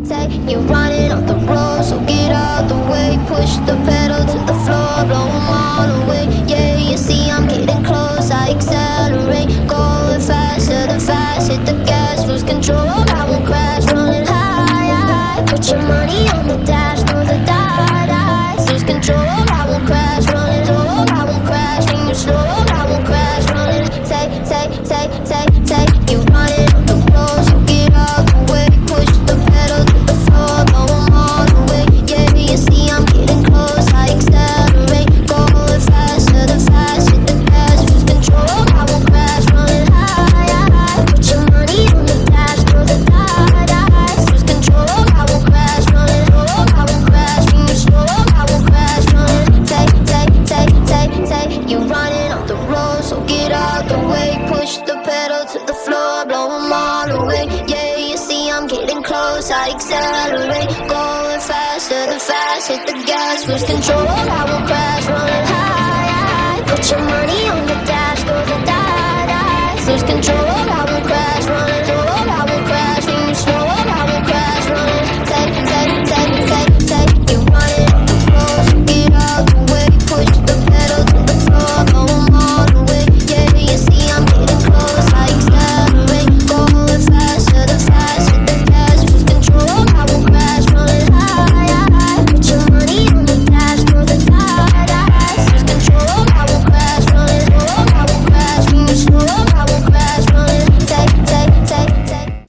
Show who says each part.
Speaker 1: Say you're running off the road, so get out the way. Push the pedal to the floor, blow 'em all away. Yeah, you see I'm getting close, I accelerate. Going faster than fast, hit the gas, lose control, I won't crash. Running high, high, put your money on the dash. Know the die, lose control, I won't crash. Running low, I won't crash. When you slow, I won't crash. Running, say, you're running on the road, so get out the way. Push the pedal to the floor, blow 'em all away. Yeah, you see I'm getting close, I accelerate. Going faster than fast, hit the gas, lose control, I won't crash. Running high, high, put your money on the dash. Know the die, lose control, I won't crash. Running low, I won't crash. When you slow, I won't crash. Running, say, you're running off the road, so get out the way. Push the pedal to the floor, blow 'em all away. Yeah, you see I'm getting close, I accelerate. Going faster than fast, hit the gas, lose control, I won't crash. Running high, high, put your money on the dash. Throw the die, lose control,